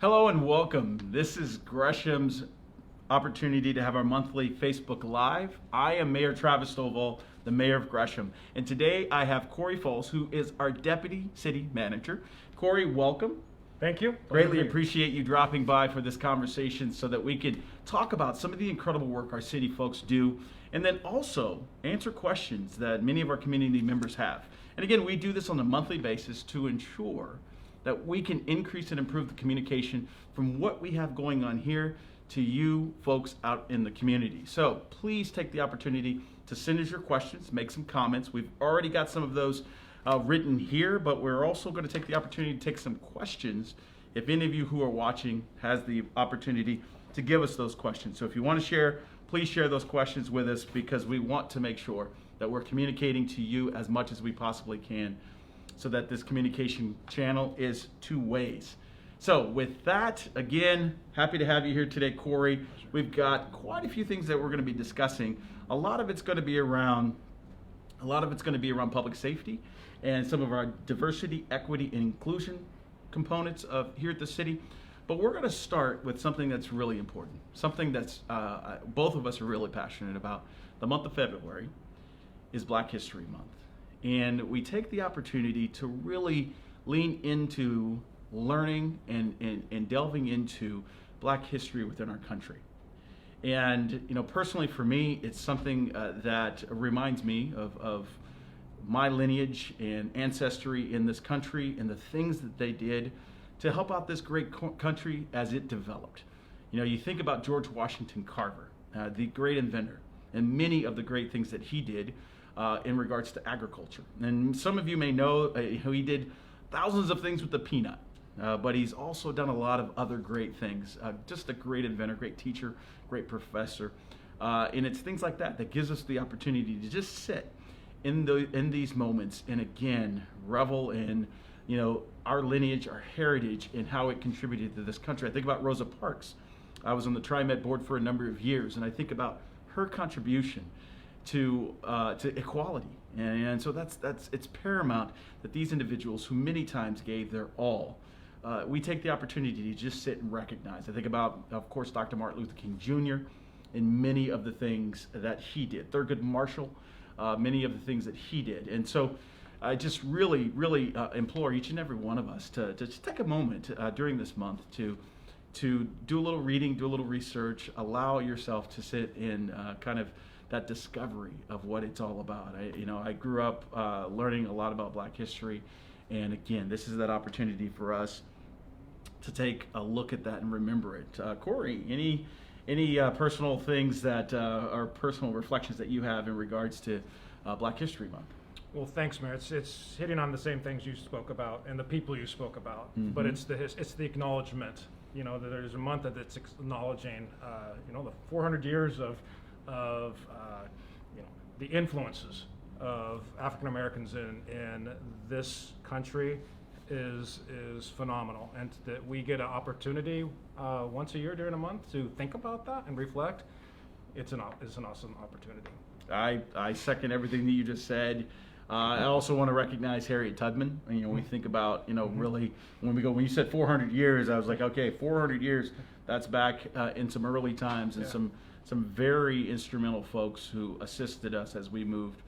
Hello and welcome. This is Gresham's opportunity to have our monthly Facebook Live. I am Mayor Travis Stovall, the Mayor of Gresham. And today I have Corey Foles, who is our Deputy City Manager. Corey, welcome. Thank you. Greatly appreciate you dropping by for this conversation so that we could talk about some of the incredible work our city folks do, and then also answer questions that many of our community members have. And again, we do this on a monthly basis to ensure that we can increase and improve the communication from what we have going on here to you folks out in the community. So please take the opportunity to send us your questions, make some comments. We've already got some of those written here, but we're also going to take the opportunity to take some questions if any of you who are watching has the opportunity to give us those questions. So if you want to share, please share those questions with us, because we want to make sure that we're communicating to you as much as we possibly can, so that this communication channel is two ways. So with that, again, happy to have you here today, Corey. We've got quite a few things that we're going to be discussing. A lot of it's going to be around public safety and some of our diversity, equity, and inclusion components of here at the city. But we're going to start with something that's really important, something that's both of us are really passionate about. The month of February is Black History Month. And we take the opportunity to really lean into learning and delving into Black history within our country. And personally for me, it's something that reminds me of my lineage and ancestry in this country and the things that they did to help out this great country as it developed. You think about George Washington Carver, the great inventor, and many of the great things that he did in regards to agriculture. And some of you may know he did thousands of things with the peanut, but he's also done a lot of other great things. Just a great inventor, great teacher, great professor. And it's things like that that gives us the opportunity to just sit in these moments and again revel in our lineage, our heritage, and how it contributed to this country. I think about Rosa Parks. I was on the TriMet board for a number of years, and I think about her contribution to equality, and so it's paramount that these individuals, who many times gave their all, we take the opportunity to just sit and recognize. I think about, of course, Dr. Martin Luther King Jr. and many of the things that he did. Thurgood Marshall, many of the things that he did, and so I just really implore each and every one of us to just take a moment during this month to do a little reading, do a little research, allow yourself to sit in kind of that discovery of what it's all about. I grew up learning a lot about Black history, and again, this is that opportunity for us to take a look at that and remember it. Corey, any personal things that are personal reflections that you have in regards to Black History Month? Well, thanks, Mayor. It's hitting on the same things you spoke about and the people you spoke about, but it's the acknowledgement. That there's a month that's acknowledging the 400 years of the influences of African Americans in this country is phenomenal, and that we get an opportunity once a year during a month to think about that and reflect. It's an awesome opportunity. I second everything that you just said. I also want to recognize Harriet Tubman. When we think about, really, when you said 400 years, I was like, okay, 400 years, that's back in some early times, and some very instrumental folks who assisted us as we moved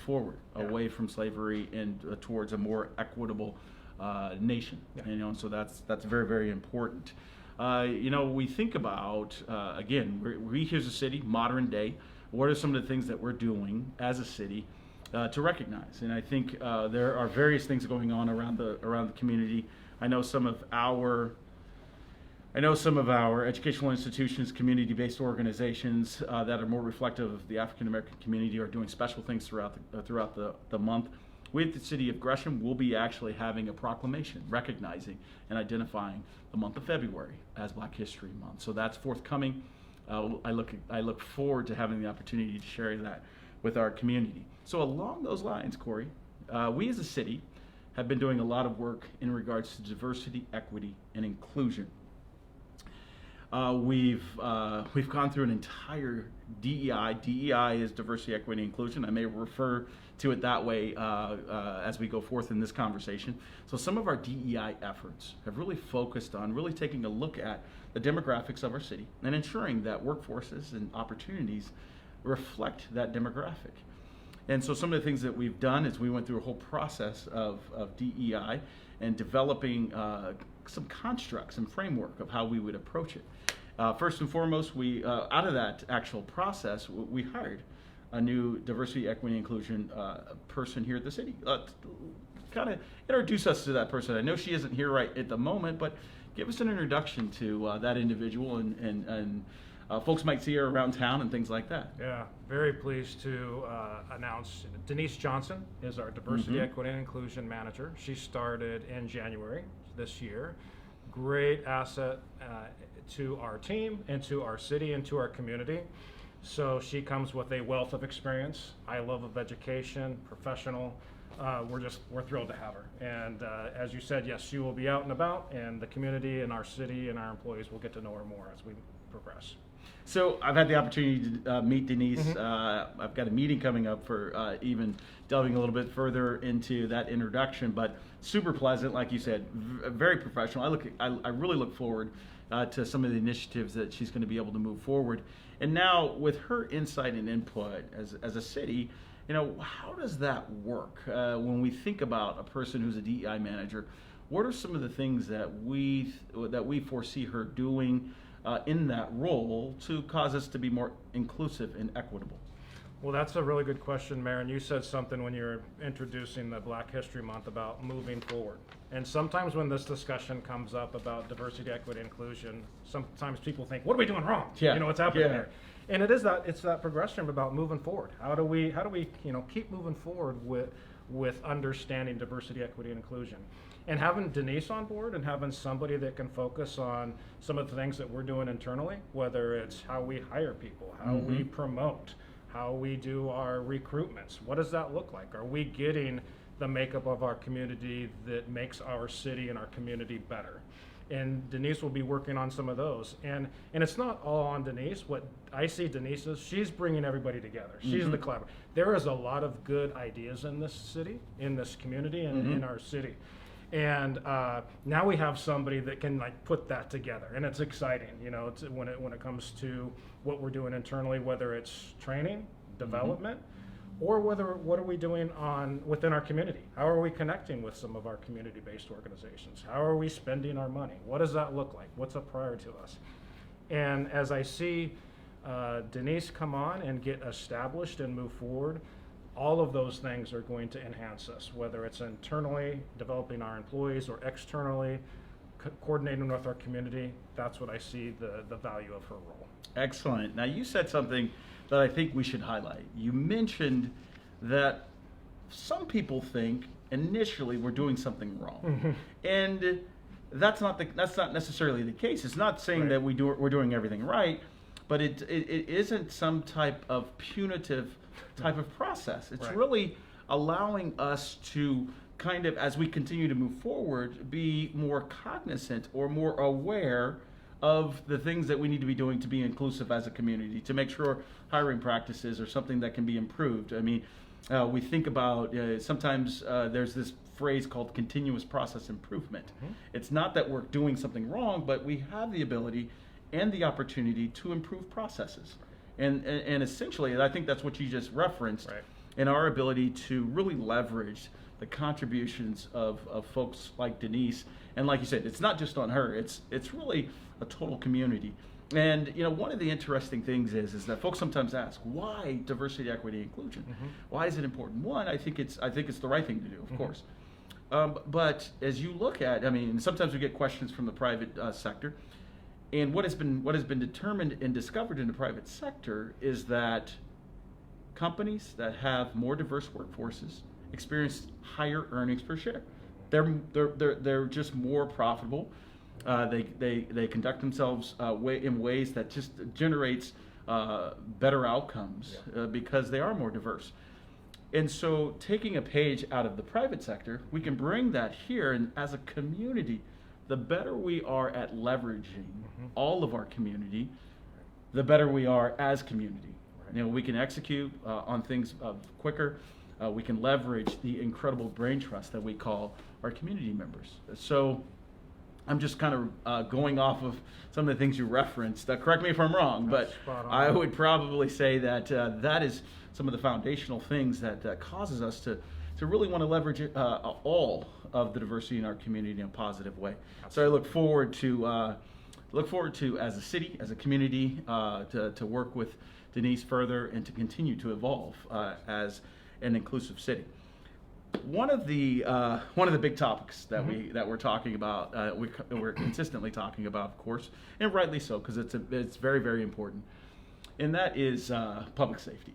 forward away from slavery and towards a more equitable nation. And so that's very, very important. We think about, again, we here's a city, modern day. What are some of the things that we're doing as a city to recognize? And I think there are various things going on around the community. I know some of our educational institutions, community-based organizations that are more reflective of the African American community are doing special things throughout the month. We at the City of Gresham will be actually having a proclamation recognizing and identifying the month of February as Black History Month. So that's forthcoming. I look forward to having the opportunity to share that with our community. So along those lines, Corey, we as a city have been doing a lot of work in regards to diversity, equity, and inclusion. We've gone through an entire DEI. DEI is diversity, equity, inclusion. I may refer to it that way as we go forth in this conversation. So some of our DEI efforts have really focused on really taking a look at the demographics of our city and ensuring that workforces and opportunities reflect that demographic. And so some of the things that we've done is we went through a whole process of DEI and developing some constructs and framework of how we would approach it. First and foremost, we out of that actual process, we hired a new diversity, equity, inclusion person here at the city. Kind of introduce us to that person. I know she isn't here right at the moment, but give us an introduction to that individual, and folks might see her around town and things like that. Yeah, very pleased to announce Denise Johnson is our Diversity, Equity, and Inclusion Manager. She started in January this year. Great asset to our team and to our city and to our community. So she comes with a wealth of experience, high level of education, professional. We're thrilled to have her. And as you said, yes, she will be out and about, and the community and our city and our employees will get to know her more as we progress. So I've had the opportunity to meet Denise. I've got a meeting coming up for even delving a little bit further into that introduction, but super pleasant, like you said, very professional. I really look forward to some of the initiatives that she's going to be able to move forward. And now with her insight and input as a city, how does that work when we think about a person who's a DEI manager? What are some of the things that we foresee her doing in that role to cause us to be more inclusive and equitable? Well, that's a really good question, Mayor. And you said something when you were introducing the Black History Month about moving forward. And sometimes when this discussion comes up about diversity, equity, inclusion, sometimes people think, what are we doing wrong? Yeah. What's happening there? And it's that progression about moving forward. How do we keep moving forward with understanding diversity, equity, and inclusion? And having Denise on board and having somebody that can focus on some of the things that we're doing internally, whether it's how we hire people, how we promote, how we do our recruitments. What does that look like? Are we getting the makeup of our community that makes our city and our community better? And Denise will be working on some of those. And it's not all on Denise. What I see Denise is, she's bringing everybody together. She's the collaborator. There is a lot of good ideas in this city, in this community, and in our city. And now we have somebody that can put that together, and it's exciting. When it comes to what we're doing internally, whether it's training, development, or what are we doing within our community? How are we connecting with some of our community-based organizations? How are we spending our money? What does that look like? What's a priority to us? And as I see Denise come on and get established and move forward, all of those things are going to enhance us, whether it's internally, developing our employees, or externally, coordinating with our community. That's what I see the value of her role. Excellent. Now, you said something that I think we should highlight. You mentioned that some people think initially we're doing something wrong, and that's not necessarily the case. It's not saying that we're doing everything right, but it isn't some type of punitive type of process. It's really allowing us to kind of, as we continue to move forward, be more cognizant or more aware of the things that we need to be doing to be inclusive as a community, to make sure hiring practices are something that can be improved. I mean, we think about sometimes there's this phrase called continuous process improvement. It's not that we're doing something wrong, but we have the ability and the opportunity to improve processes. And essentially, I think that's what you just referenced, in our ability to really leverage the contributions of folks like Denise. And like you said, it's not just on her, it's really a total community. And one of the interesting things is that folks sometimes ask, why diversity, equity, inclusion? Why is it important? One, I think it's the right thing to do, of course. But as you look at, sometimes we get questions from the private sector. And what has been determined and discovered in the private sector is that companies that have more diverse workforces experience higher earnings per share. They're just more profitable. They conduct themselves in ways that just generates better outcomes because they are more diverse. And so, taking a page out of the private sector, we can bring that here, and as a community, the better we are at leveraging all of our community, the better we are as community. You know, we can execute on things quicker. We can leverage the incredible brain trust that we call our community members. So I'm just kind of going off of some of the things you referenced. Correct me if I'm wrong, but I would probably say that that is some of the foundational things that causes us to really want to leverage all of the diversity in our community in a positive way. So I look forward to as a city, as a community, to work with Denise further and to continue to evolve as an inclusive city. One of the big topics that we're talking about, we're consistently talking about, of course, and rightly so, because it's very, very important, and that is public safety.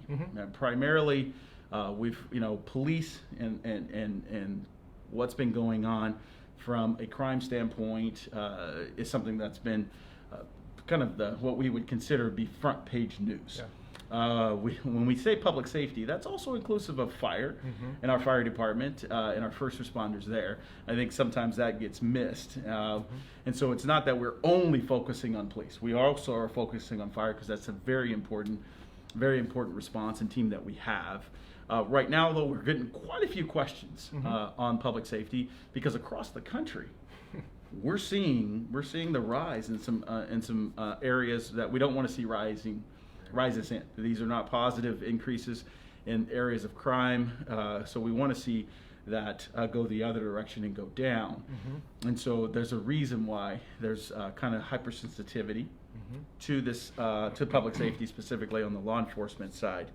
Primarily, police and what's been going on from a crime standpoint is something that's been kind of what we would consider to be front page news. Yeah. When we say public safety, that's also inclusive of fire and our fire department and our first responders there. I think sometimes that gets missed. And so it's not that we're only focusing on police. We also are focusing on fire because that's a very important response and team that we have. Right now, though, we're getting quite a few questions on public safety because across the country, we're seeing the rise in some areas that we don't want to see rises in. These are not positive increases in areas of crime, so we want to see that go the other direction and go down. And so there's a reason why there's kind of hypersensitivity to this, to public safety, specifically on the law enforcement side.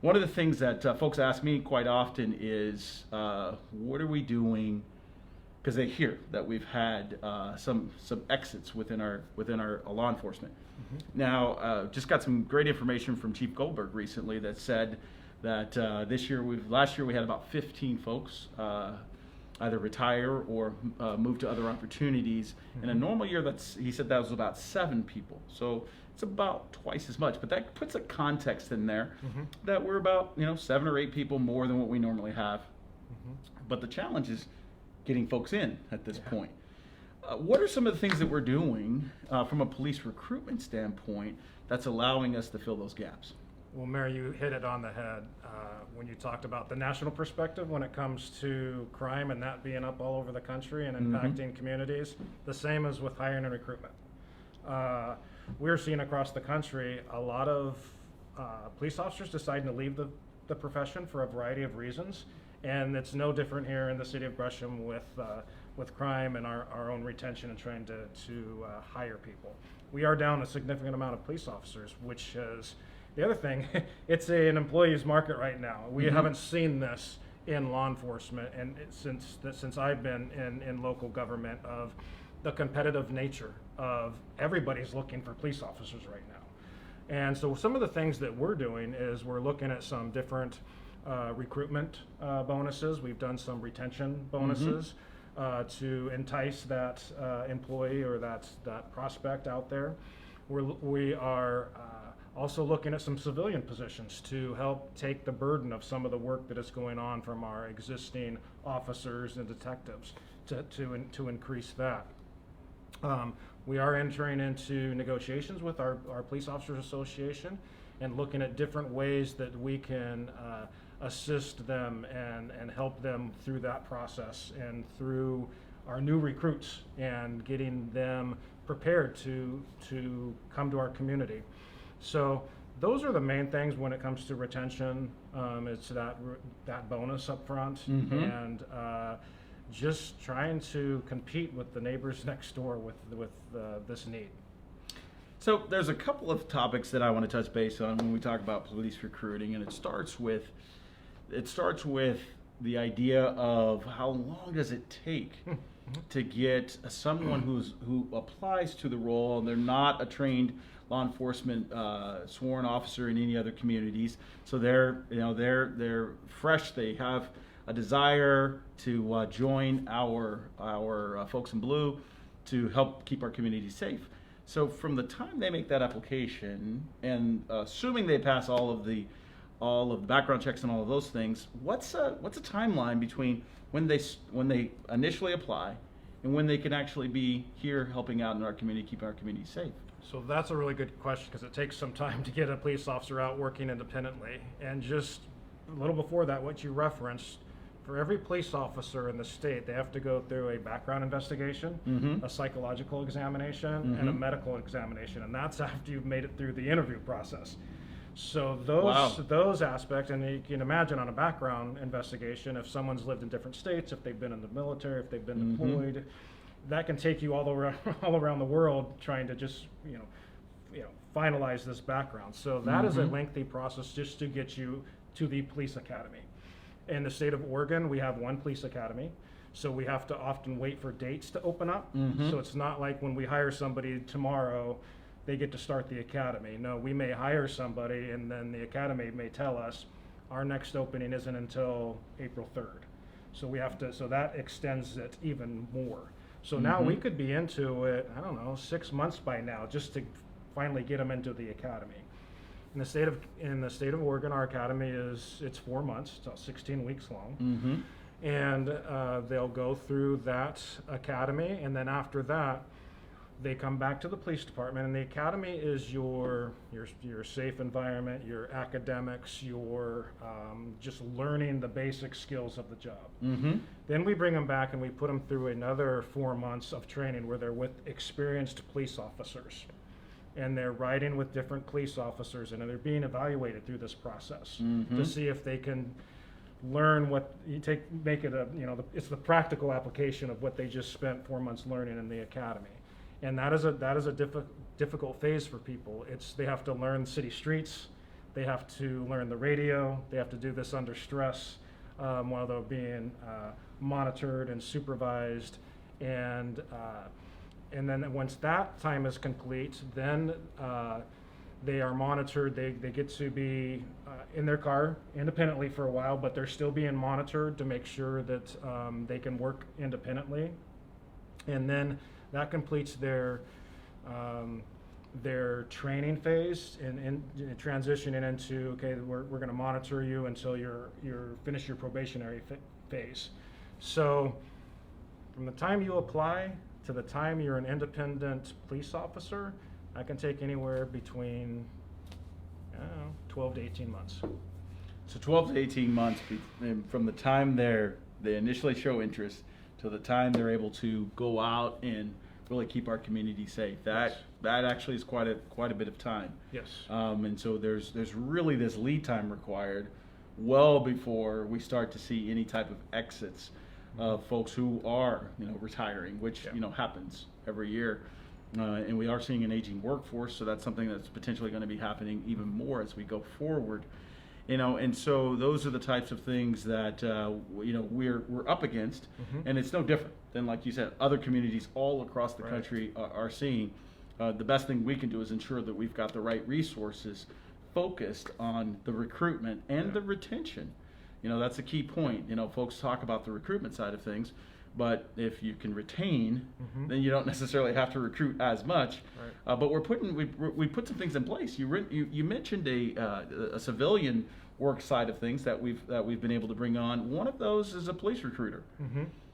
One of the things that folks ask me quite often is, what are we doing? Because they hear that we've had some exits within our law enforcement. Now, just got some great information from Chief Goldberg recently that said that last year we had about 15 folks either retire or move to other opportunities. In a normal year, he said that was about 7 people. So it's about twice as much. But that puts a context in there that we're about 7 or 8 people more than what we normally have. But the challenge is getting folks in at this point. What are some of the things that we're doing from a police recruitment standpoint that's allowing us to fill those gaps? Well, Mary, you hit it on the head when you talked about the national perspective when it comes to crime and that being up all over the country and impacting communities. The same as with hiring and recruitment. We're seeing across the country a lot of police officers deciding to leave the profession for a variety of reasons. And it's no different here in the city of Gresham with crime and our own retention and trying to hire people. We are down a significant amount of police officers, which is the other thing. It's an employee's market right now. We haven't seen this in law enforcement and since I've been in local government, of the competitive nature of everybody's looking for police officers right now. And so some of the things that we're doing is we're looking at some different recruitment bonuses. We've done some retention bonuses to entice that employee or that prospect out there. We are also looking at some civilian positions to help take the burden of some of the work that is going on from our existing officers and detectives to increase that. We are entering into negotiations with our Police Officers Association and looking at different ways that we can assist them and help them through that process and through our new recruits and getting them prepared to come to our community. So those are the main things when it comes to retention. It's that bonus up front and just trying to compete with the neighbors next door with this need. So there's a couple of topics that I want to touch base on when we talk about police recruiting, and it starts with the idea of how long does it take to get someone who applies to the role, and they're not a trained law enforcement sworn officer in any other communities, so they're fresh, they have a desire to join our folks in blue to help keep our community safe. So from the time they make that application, and assuming they pass all of the background checks and all of those things, what's a timeline between when they initially apply and when they can actually be here helping out in our community, keeping our community safe? So that's a really good question, because it takes some time to get a police officer out working independently. And just a little before that, what you referenced, for every police officer in the state, they have to go through a background investigation, a psychological examination, and a medical examination. And that's after you've made it through the interview process. So those aspects, and you can imagine on a background investigation, if someone's lived in different states, if they've been in the military, if they've been deployed, that can take you all around the world trying to just finalize this background. So that is a lengthy process just to get you to the police academy. In the state of Oregon, we have one police academy, so we have to often wait for dates to open up. So it's not like when we hire somebody tomorrow, they get to start the academy. No, we may hire somebody and then the academy may tell us our next opening isn't until April 3rd. So we have to, so that extends it even more. So now we could be into it, I don't know, 6 months by now, just to finally get them into the academy. In the state of Oregon, our academy it's 4 months, it's 16 weeks long. And they'll go through that academy, and then after that, they come back to the police department, and the academy is your safe environment, your academics, your just learning the basic skills of the job. Then we bring them back and we put them through another 4 months of training where they're with experienced police officers. And they're riding with different police officers, and they're being evaluated through this process to see if they can learn make it it's the practical application of what they just spent 4 months learning in the academy. And that is a difficult phase for people. They have to learn city streets, they have to learn the radio, they have to do this under stress while they're being monitored and supervised. And then once that time is complete, then they are monitored. They get to be in their car independently for a while, but they're still being monitored to make sure that they can work independently. And then that completes their training phase and transitioning into, okay, we're going to monitor you until you're finish your probationary phase. So from the time you apply to the time you're an independent police officer, that can take anywhere between 12 to 18 months. So 12 to 18 months from the time they initially show interest to the time they're able to go out and really keep our community safe. That actually is quite a bit of time. Yes. And so there's really this lead time required well before we start to see any type of exits of folks who are retiring, which happens every year. And we are seeing an aging workforce, so that's something that's potentially going to be happening even more as we go forward. And so those are the types of things that we're up against, and it's no different than, like you said, other communities all across the country are seeing. The best thing we can do is ensure that we've got the right resources focused on the recruitment and the retention. That's a key point. Folks talk about the recruitment side of things, but if you can retain, then you don't necessarily have to recruit as much. Right. But we put some things in place. You mentioned a civilian work side of things that we've been able to bring on. One of those is a police recruiter.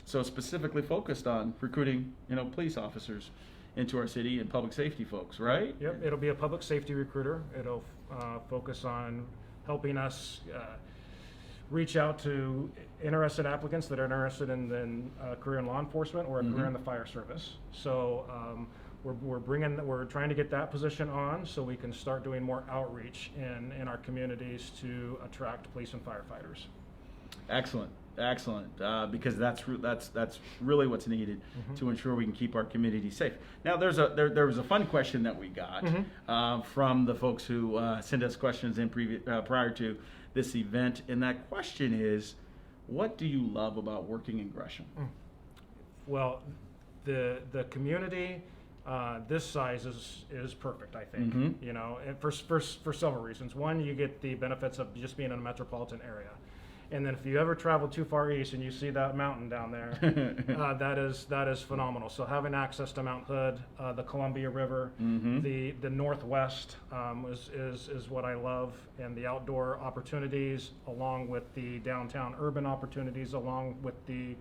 So specifically focused on recruiting police officers into our city and public safety folks, right? Yep. It'll be a public safety recruiter. It'll focus on helping us reach out to interested applicants that are interested in a career in law enforcement or a career in the fire service. So we're trying to get that position on so we can start doing more outreach in our communities to attract police and firefighters. Excellent. Because that's really what's needed to ensure we can keep our community safe. Now, there was a fun question that we got from the folks who sent us questions in prior to this event, and that question is, what do you love about working in Gresham? Well, the community this size is perfect, I think. And for several reasons. One, you get the benefits of just being in a metropolitan area. And then if you ever travel too far east and you see that mountain down there, that is phenomenal. So having access to Mount Hood, the Columbia River, the Northwest is what I love, and the outdoor opportunities, along with the downtown urban opportunities, along with the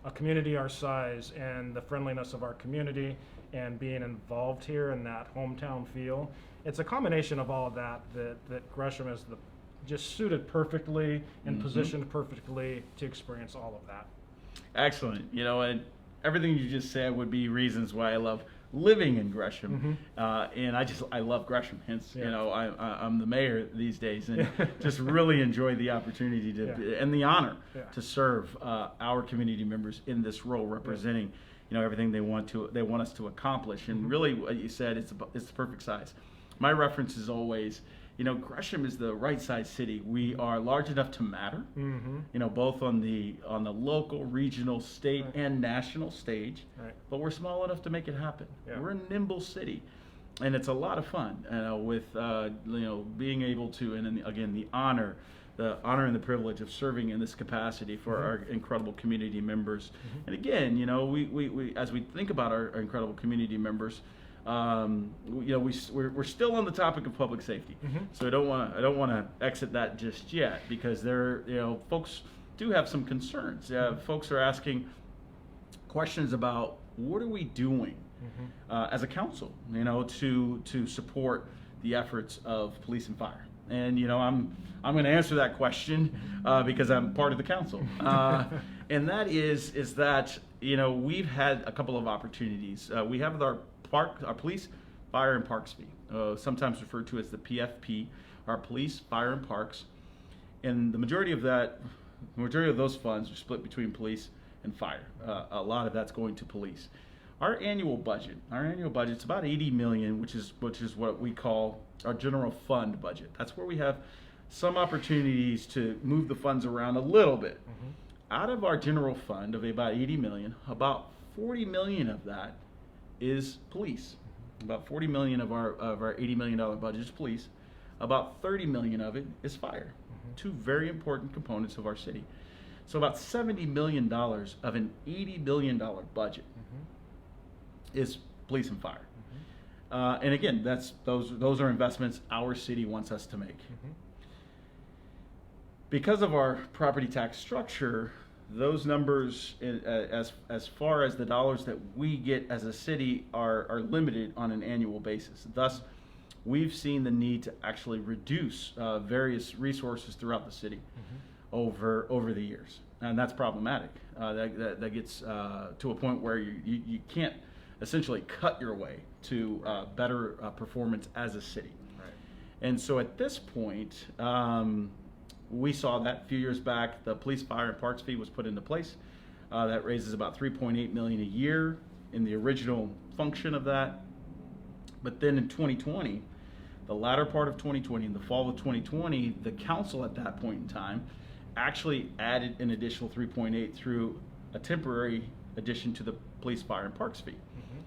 a community our size and the friendliness of our community and being involved here in that hometown feel. It's a combination of all of that Gresham is just suited perfectly and positioned perfectly to experience all of that. Excellent. And everything you just said would be reasons why I love living in Gresham, and I love Gresham. Hence, I'm the mayor these days, and just really enjoy the opportunity to and the honor to serve our community members in this role, representing everything they want us to accomplish. And really, what you said, it's the perfect size. My reference is always, Gresham is the right size city. We are large enough to matter, both on the local, regional, state, and national stage. Right. But we're small enough to make it happen. Yeah. We're a nimble city, and it's a lot of fun. With being able to, and then, again, the honor and the privilege of serving in this capacity for our incredible community members. And again, we as we think about our incredible community members. We're still on the topic of public safety, so I don't want to exit that just yet, because folks do have some concerns. Folks are asking questions about what are we doing as a council, to support the efforts of police and fire. And I'm going to answer that question because I'm part of the council, and that is that we've had a couple of opportunities. We have our police, fire, and parks fee, sometimes referred to as the PFP, our police, fire, and parks. And the majority of those funds are split between police and fire. A lot of that's going to police. Our annual budget's about $80 million, which is what we call our general fund budget. That's where we have some opportunities to move the funds around a little bit. Out of our general fund of about $80 million, about $40 million of that is police. About $40 million of our $80 million budget is police. About $30 million of it is fire. Two very important components of our city. So about $70 million of an $80 million budget is police and fire. And again, those are investments our city wants us to make. Because of our property tax structure, those numbers, as far as the dollars that we get as a city, are limited on an annual basis. Thus, we've seen the need to actually reduce various resources throughout the city over the years, and that's problematic. That gets to a point where you can't essentially cut your way to better performance as a city. Right. And so at this point, we saw that a few years back, the police, fire, and parks fee was put into place. That raises about $3.8 million a year in the original function of that. But then in 2020, the latter part of 2020, in the fall of 2020, the council at that point in time actually added an additional 3.8 through a temporary addition to the police, fire, and parks fee.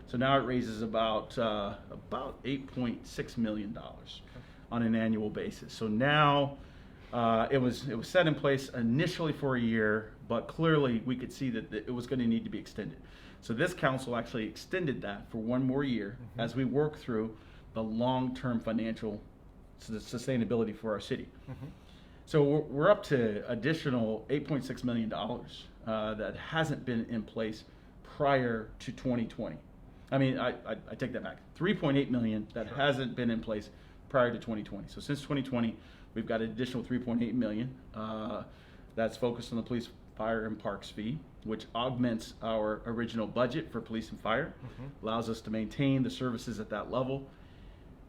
So now it raises about $8.6 million on an annual basis. So now it was set in place initially for a year, but clearly we could see that it was going to need to be extended. So this council actually extended that for one more year as we work through the long-term financial sustainability for our city. So we're up to additional $8.6 million that hasn't been in place prior to 2020. I mean, I take that back. $3.8 million that hasn't been in place prior to 2020. So since 2020, we've got an additional $3.8 million that's focused on the police, fire, and parks fee, which augments our original budget for police and fire, allows us to maintain the services at that level.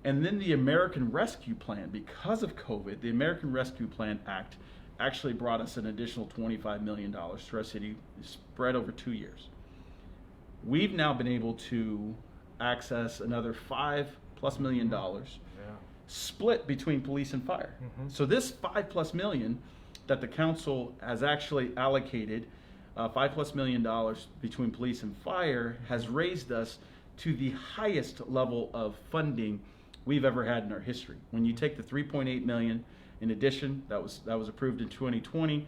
And then the American Rescue Plan, because of COVID, the American Rescue Plan Act actually brought us an additional $25 million to our city, spread over 2 years. We've now been able to access another $5+ million split between police and fire. So this $5+ million that the council has actually allocated, $5+ million between police and fire, has raised us to the highest level of funding we've ever had in our history. When you take the $3.8 million in addition that was approved in 2020,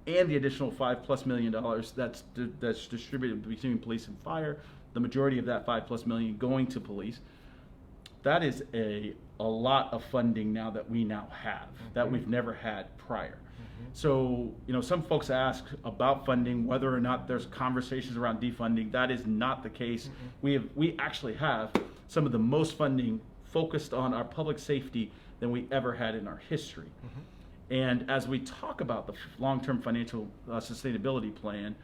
and the additional $5+ million that's distributed between police and fire, the majority of that $5+ million going to police, that is a lot of funding now that we now have that we've never had prior. So, some folks ask about funding, whether or not there's conversations around defunding. That is not the case. We actually have some of the most funding focused on our public safety than we ever had in our history. And as we talk about the long-term financial sustainability plan,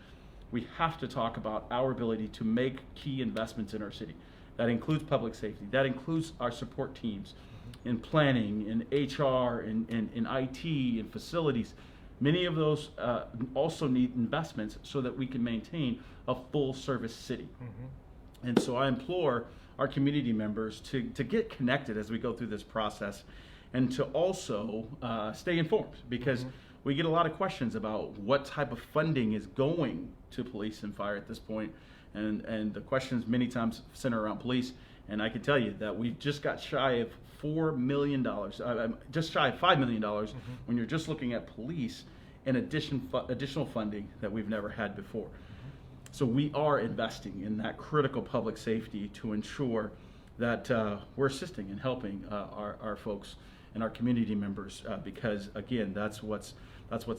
we have to talk about our ability to make key investments in our city. That includes public safety. That includes our support teams in planning, in HR, in IT, in facilities. Many of those also need investments so that we can maintain a full-service city. And so I implore our community members to get connected as we go through this process, and to also stay informed, because we get a lot of questions about what type of funding is going to police and fire at this point, and the questions many times center around police. And I can tell you that we just got shy of $4 million, just shy of $5 million when you're just looking at police, in additional funding that we've never had before. So we are investing in that critical public safety to ensure that we're assisting and helping our folks and our community members, because again, that's what's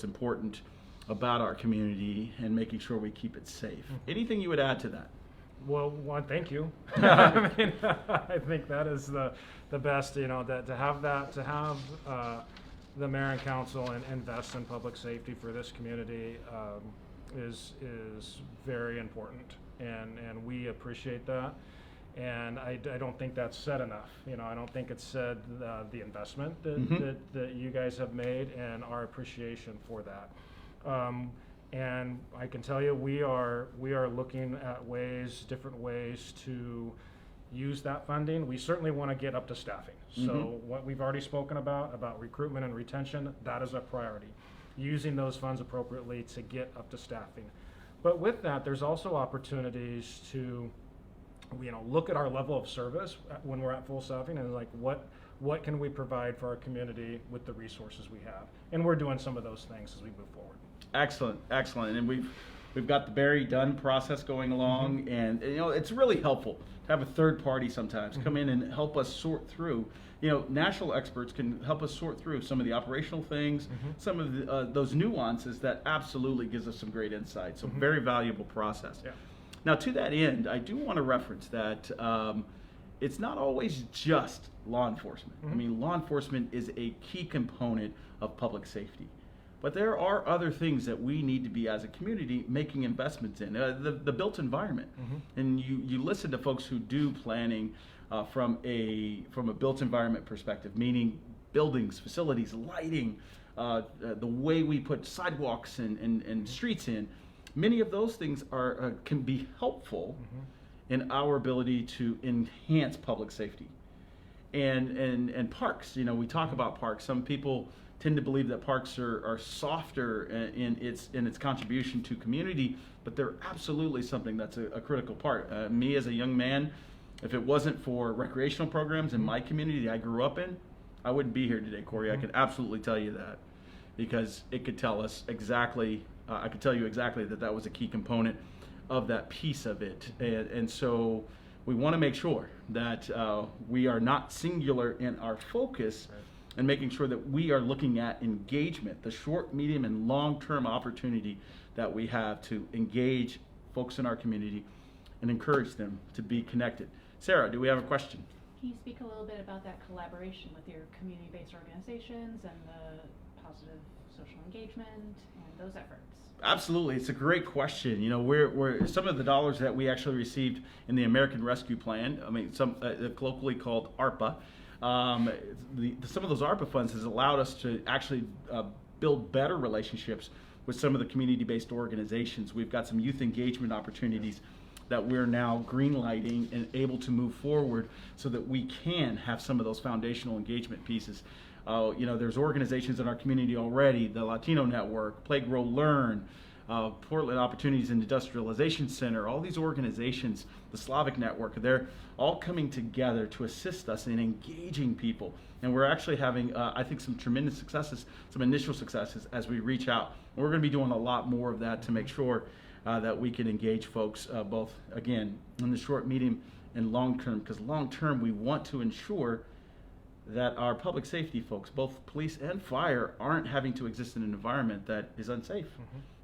important about our community, and making sure we keep it safe. Anything you would add to that? Well, one, thank you. I mean, I think that is the best, that to have the mayor and council and invest in public safety for this community is very important, and we appreciate that. And I don't think that's said enough. I don't think it's said the investment that you guys have made, and our appreciation for that. And I can tell you, we are looking at different ways to use that funding. We certainly want to get up to staffing. So what we've already spoken about recruitment and retention, that is a priority. Using those funds appropriately to get up to staffing. But with that, there's also opportunities to look at our level of service when we're at full staffing, and like what can we provide for our community with the resources we have. And we're doing some of those things as we move forward. Excellent. And we've got the Barry Dunn process going along, and it's really helpful to have a third party sometimes come in and help us sort through. National experts can help us sort through some of the operational things, some of those nuances that absolutely gives us some great insight. So very valuable process. Yeah. Now, to that end, I do want to reference that it's not always just law enforcement. I mean, law enforcement is a key component of public safety. But there are other things that we need to be, as a community, making investments in. The built environment. And you listen to folks who do planning from a built environment perspective, meaning buildings, facilities, lighting, the way we put sidewalks and streets in. Many of those things can be helpful in our ability to enhance public safety. And parks, we talk about parks. Some people tend to believe that parks are softer in its contribution to community, but they're absolutely something that's a critical part. Me as a young man, if it wasn't for recreational programs in my community I grew up in, I wouldn't be here today, Corey. I can absolutely tell you that, because it could tell us exactly. I could tell you exactly that was a key component of that piece of it, and so we want to make sure that we are not singular in our focus. Right. And making sure that we are looking at engagement, the short, medium, and long-term opportunity that we have to engage folks in our community and encourage them to be connected. Sarah, do we have a question? Can you speak a little bit about that collaboration with your community-based organizations and the positive social engagement and those efforts? Absolutely, it's a great question. We're some of the dollars that we actually received in the American Rescue Plan, some colloquially called ARPA. Some of those ARPA funds has allowed us to actually build better relationships with some of the community-based organizations. We've got some youth engagement opportunities that we're now greenlighting and able to move forward so that we can have some of those foundational engagement pieces. There's organizations in our community already, the Latino Network, Play, Grow, Learn, Portland Opportunities and Industrialization Center, all these organizations, the Slavic Network, they're all coming together to assist us in engaging people. And we're actually having, I think, some tremendous successes, some initial successes as we reach out. And we're going to be doing a lot more of that to make sure that we can engage folks both, again, in the short, medium, and long term, because long term we want to ensure that our public safety folks, both police and fire, aren't having to exist in an environment that is unsafe.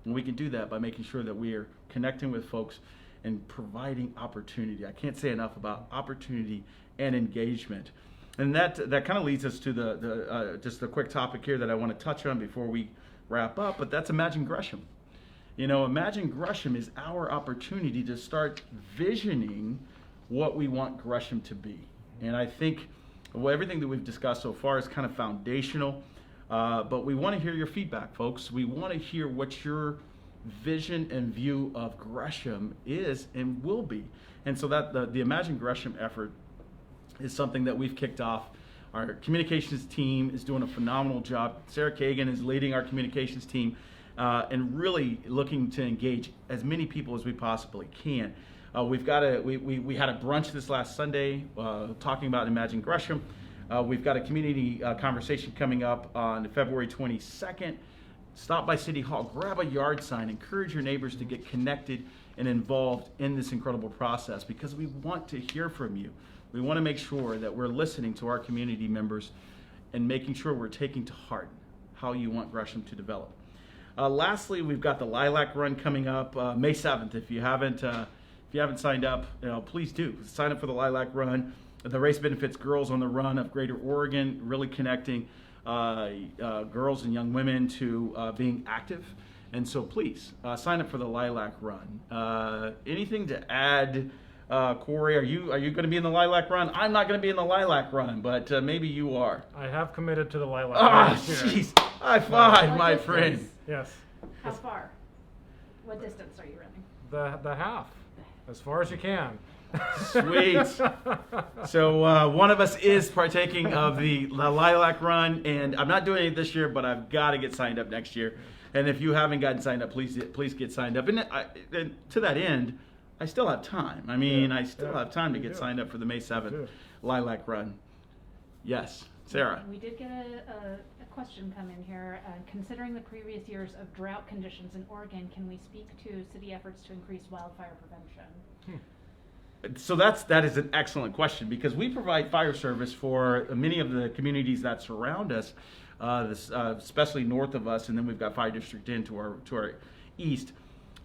And we can do that by making sure that we are connecting with folks and providing opportunity. I can't say enough about opportunity and engagement. And that kind of leads us to the just a quick topic here that I want to touch on before we wrap up, but that's Imagine Gresham. You know, Imagine Gresham is our opportunity to start visioning what we want Gresham to be. And I think everything that we've discussed so far is kind of foundational, but we want to hear your feedback, folks. We want to hear what your vision and view of Gresham is and will be. And so that the Imagine Gresham effort is something that we've kicked off. Our communications team is doing a phenomenal job. Sarah Kagan is leading our communications team and really looking to engage as many people as we possibly can. We had a brunch this last Sunday talking about Imagine Gresham. We've got a community conversation coming up on February 22nd. Stop by City Hall, grab a yard sign, encourage your neighbors to get connected and involved in this incredible process, because we want to hear from you. We want to make sure that we're listening to our community members and making sure we're taking to heart how you want Gresham to develop. Lastly, we've got the Lilac Run coming up May 7th. If you haven't signed up, please do sign up for the Lilac Run. The race benefits girls on the run of Greater Oregon, really connecting girls and young women to being active. And so please sign up for the Lilac Run. Anything to add, Corey? Are you going to be in the Lilac Run? I'm not going to be in the Lilac Run, but maybe you are. I have committed to the Lilac Run. Jeez! High five, my friend. Yes. How far? What distance are you running? The half, as far as you can. Sweet. So one of us is partaking of the Lilac Run, and I'm not doing it this year, but I've got to get signed up next year. And if you haven't gotten signed up, please get signed up. And to that end, I still have time. I mean, I still have time to get signed up for the May 7th Lilac Run. Yes, Sarah. We did get a question come in here. Considering the previous years of drought conditions in Oregon, can we speak to city efforts to increase wildfire prevention? So that is an excellent question, because we provide fire service for many of the communities that surround us, especially north of us, and then we've got Fire District in to our east.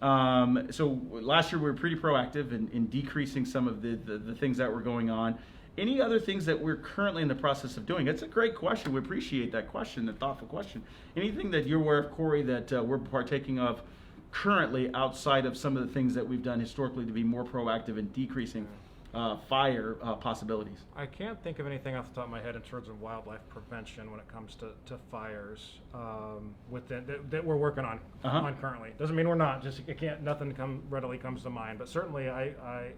So last year we were pretty proactive in decreasing some of the things that were going on. Any other things that we're currently in the process of doing? It's a great question. We appreciate that question, the thoughtful question. Anything that you're aware of, Corey, that we're partaking of currently outside of some of the things that we've done historically to be more proactive in decreasing fire possibilities? I can't think of anything off the top of my head in terms of wildlife prevention when it comes to fires that we're working on currently. Doesn't mean we're not. Just nothing readily comes to mind. But certainly I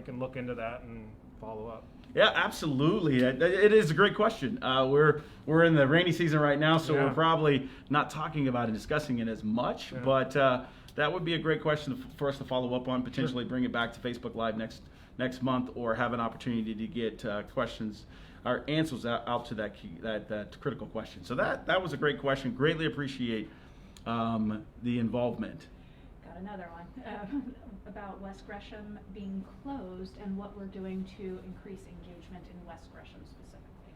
can look into that and follow up. Yeah, absolutely. It is a great question. We're in the rainy season right now, so we're probably not talking about and discussing it as much. Yeah. But that would be a great question for us to follow up on. Potentially bring it back to Facebook Live next month, or have an opportunity to get questions or answers out to that critical question. So that was a great question. Greatly appreciate the involvement. Got another one about West Gresham being closed and what we're doing to increase engagement in West Gresham specifically.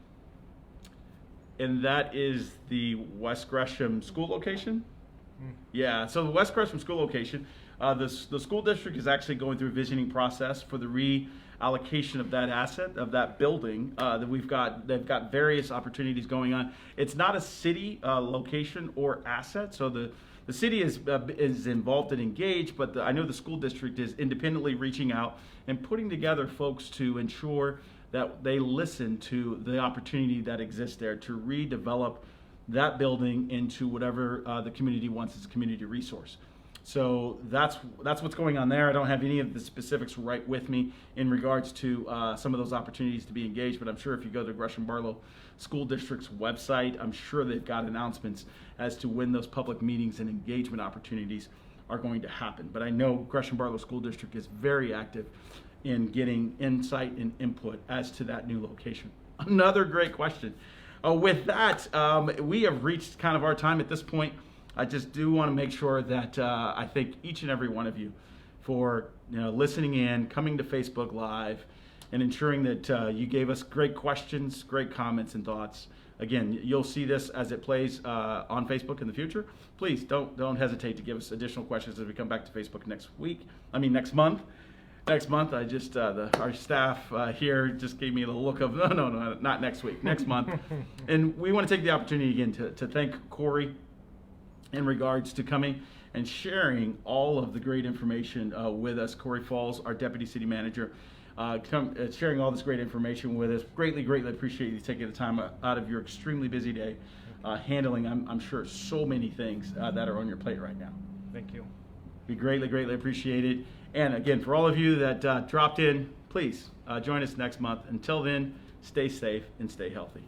And that is the West Gresham school location? Yeah, so the West Gresham school location, the school district is actually going through a visioning process for the reallocation of that asset, of that building. They've got various opportunities going on. It's not a city location or asset, so the city is involved and engaged, but I know the school district is independently reaching out and putting together folks to ensure that they listen to the opportunity that exists there to redevelop that building into whatever the community wants as a community resource. So that's what's going on there. I don't have any of the specifics right with me in regards to some of those opportunities to be engaged, but I'm sure if you go to Gresham Barlow School District's website, I'm sure they've got announcements as to when those public meetings and engagement opportunities are going to happen. But I know Gresham Barlow School District is very active in getting insight and input as to that new location. Another great question. With that, we have reached kind of our time at this point. I just do want to make sure that I thank each and every one of you for listening in, coming to Facebook Live, and ensuring that you gave us great questions, great comments, and thoughts. Again, you'll see this as it plays on Facebook in the future. Please don't hesitate to give us additional questions as we come back to Facebook next month. Next month, I just our staff here just gave me the look of no, not next week, next month. And we want to take the opportunity again to thank Corey in regards to coming and sharing all of the great information with us. Corey Falls, our Deputy City Manager, sharing all this great information with us. Greatly appreciate you taking the time out of your extremely busy day, handling, I'm sure, so many things that are on your plate right now. Thank you. We greatly appreciate it. And again, for all of you that dropped in, please join us next month. Until then, stay safe and stay healthy.